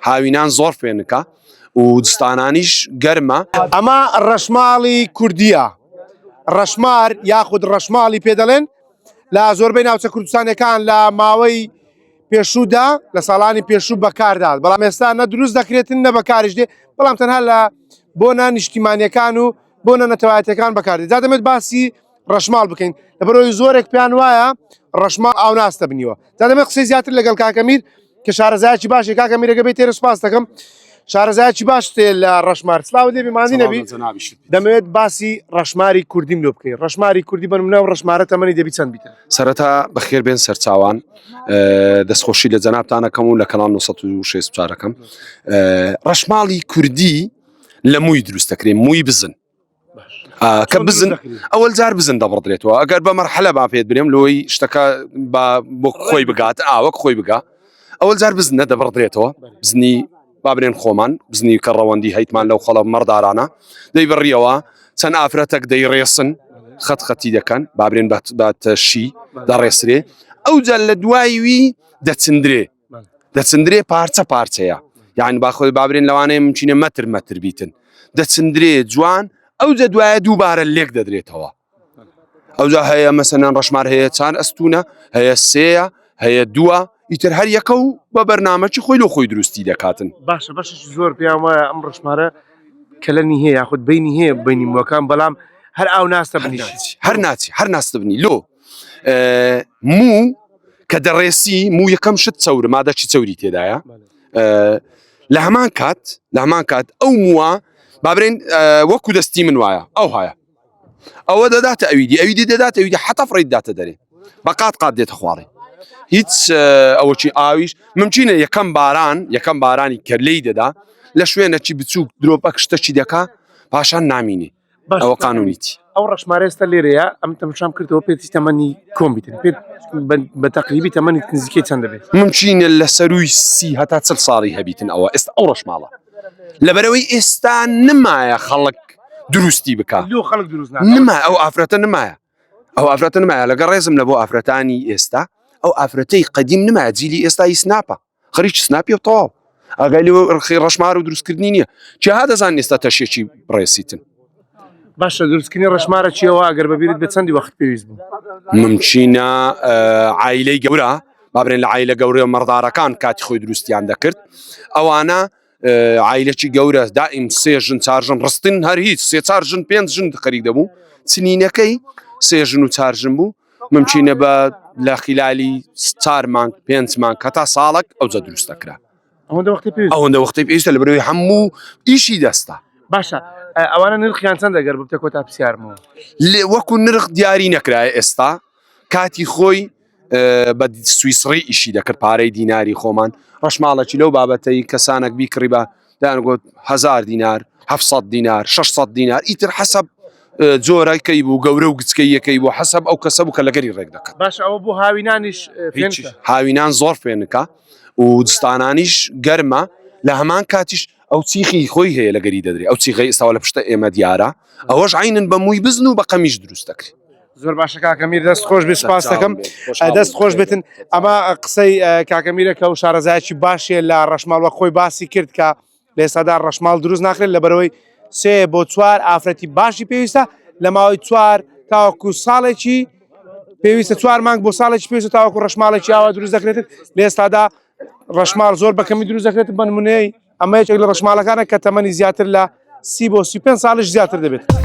هاوینان زۆر فێنکە و دستانانیش گەرمە. ئەمە ڕەشماڵی کوردیە، ڕەشمار یاخود ڕەشماڵی پێ دەڵێن لە زۆربەی ناوچە کوردستانەکان لە ماوەی پێشوودا لە ساڵانی پێشوو بەکاردات، بەڵام ئێستا نە دروست دەکرێتن نە بەکاریش دێ، بەڵام تەنها لە بۆنە نیشتیمانیەکان و بۆنە نەتەوایەتەکان بەکاردێت. جا دەمێت باسی ڕەشماڵ بکەین لەبەرەوەی زۆرێک پێیان وایە ڕەشماڵ ئاوناستە بنیوە. جا دەمێت قسەی زیاتر لەگەڵ کاکەمیر کە شارەزایەکی باشی کاکەمیرەکە بێت تێرە سوپاس دەکەم. شارەزایەکی باش تێ لە ڕەشمار سلااو دێ بیمانی نەبی دەمەوێت باسی ڕەشماری کوردیم لۆ بکەین. ڕەشماری کوردی بنمونە و ڕەشمارە تەمەنی دەبی چەند بیتن؟ سەرەتا بەخێر بێن سەرچاوان دەستخۆشی لە جەنابتانەکەم و لە کەڵام 1964ەکەم. ڕەشماڵی کوردی لە مووی دروست دەکرێن، مووی بزن کە بزن ئەوەل جار بزن دەبڕدرێتەوە. ئەگەر بە مەرحەلە با پێت برێم لەوەی شتەکە بۆ خۆی بگات ئاوەک خۆی بگا ئەوەل جار بزن نەدەبڕدرێتەوە، بزنی بابرێن خۆمان بزنی کە ڕەوەندی هەیتمان لەو خەڵە مەردارانە دەی بڕیەوە چەند ئافرەتەك دەیڕێسن خەت خەتی دەکەن بابرێن بەتەشی دەڕێسرێ ئەوجا لە دوایوی دەچندرێ پارچە پارچەیە، یعنی باخۆی بابرێن لەوانەیە ممچینە مەتر مەتر بیتن دەچندرێ جوان ئەوجا دوایە دووبارە لێک دەدرێتەوە. ئەوجا هەیە مەسەنان ڕەشمار هەیە چند ئەستونە هەیە سێە هەیە دووە ئیتر هەر یەکە و بە بەرنامەی خۆی لە خۆی دروستی دەکاتن. باشە بەشش زۆر پێیان وایە ئەم ڕەشمارە کەلەنی هەیە یاخود بینی هەیە بینی موەکان، بەڵام هەر ئاو ناستە بنی هەر ناستە بنی لۆ موو کە دەڕێسی موو یەکەم شت چەورە مادەچی چەوری تێدایە. لە هەمان کات ئەو مووە بابرێن وەکو دەستی من وایە ئەو هەیە ئەوە دەداتە ئەویدی دەداتە ئەویدی حتا فڕیت داتە دەرێ بە قات دێتە خوارێ هیچ ئەوەی ئاویش ممچینە یەکەم بارانی کەرلەی دەدا لە شوێنەکی بچووک درۆپەک شتەکی دەکا پاشان نامینێ ئەوە قانونیتی. ئەو ڕەشمارە ئێستا لێرەیە ئەم تەماشام کردەوە پێی تەمەنی کۆمبیتن پێ بە تەقریبی تەمەنی نزیکەی چەند دەبێت؟ ممچینە لە سەروی 30 هەتا 40 ساڵی هەبیتن ئەوە ئێستا ئەو ڕەشماڵە لەبەرەوەی ئێستا نمایە خەڵک دروستی بکات نمایە ئەو ئافرەتە نمایە لەگە ڕێزم لە بۆ ئافرەتانی ئێستا ئەو ئافرەتەی قەدیم نمایە جیلی ئێستایی سناپە خەریکی سناپی و تەواو ئاگای ڕخی ڕەشمار و دروستکردنی نییە چیا دەزان ئێستا تەشێکی بڕێسیتن. باشە دروستکردنی ڕەشمارە چیەوە ئەگەر بەبیرت بە چەندی وەخت پێویست بوو؟ ممچینە عایلەی گەورە بابرێن لە عایلە گەورەی و مەڕدارەکان کاتی خۆی دروستیان دەکرد ئەوانە عایلەکی گەورە دائیم سێ ژن چار ژن ڕستن هەر هیچ سێ چار ژن پێنج ژن خەریک دەبوو چنینەکەی سێ ژن و چار ژن بوو ممچینە بە لە خلالی 4 مانگ 5 مانگ هەتا ساڵک ئەوجا دروست دەکرا ئەوەندە وەختی پێویستە لەبەرەوەی هەموو ئیشی دەستە. باشە ئەوانە نرخیان چەند دەگەر بتە کۆتا پرسیارمەوە وەکو نرخ دیاری نەکرایە ئێستا کاتی خۆی بە سویسڕی ئیشی دەکرد پارەی دیناری خۆمان ڕەشماڵێکی لەو بابەتەی کەسانێک بیکڕی بە دایانگوت 1000 دینار 700 دینار 600 دینار ئیتر حەسەب جۆرەکەی بوو گەورە و گچکەیەکەی بۆ حەسەب ئەو کەسە بوو کە لەگەری ڕێک دەکات. باش ئەوە بۆ هاوینانیش هاوینان زۆر فێنکە و دستانانیش گەرمە لە هەمان کاتیش ئەو چیخی خۆی هەیە لەگەری دەدرێت ئەو چیخی ئێستاوە لە پشتە ئێمە دیارە ئەوەش عینن بە مووی بزن و بە قەمیش دروست دەکرێت. زۆر باشە کاکەمیر دەست خۆش بێ سپاس دەکەم دەست خۆش بێتن. ئەمە قسەی کاکەمیرەکە و شارەزایەکی باشیە لە ڕەشماڵ وە خۆی باسی کرد کە لە ئێستادا ڕەشماڵ دروست ناکرێت لەبەرەوەی 3 بۆ 4 ئافرەتی باشی پێویستە لە ماوەی 4 تاوەکو ساڵێکی پێویستە 4 مانگ بۆ ساڵێکی پێویستە تاوەکو ڕەشماڵێکی ئاوا دروست دەکرێت. لە ئێستادا ڕەشماڵ زۆر بەکەمی دروست دەکرێت بە نمونەی ئەمە یەکێک لە ڕەشماڵەکانە کە تەمەنی زیاتر لە 30 بۆ 35 ساڵیش زیاتر دەبێت.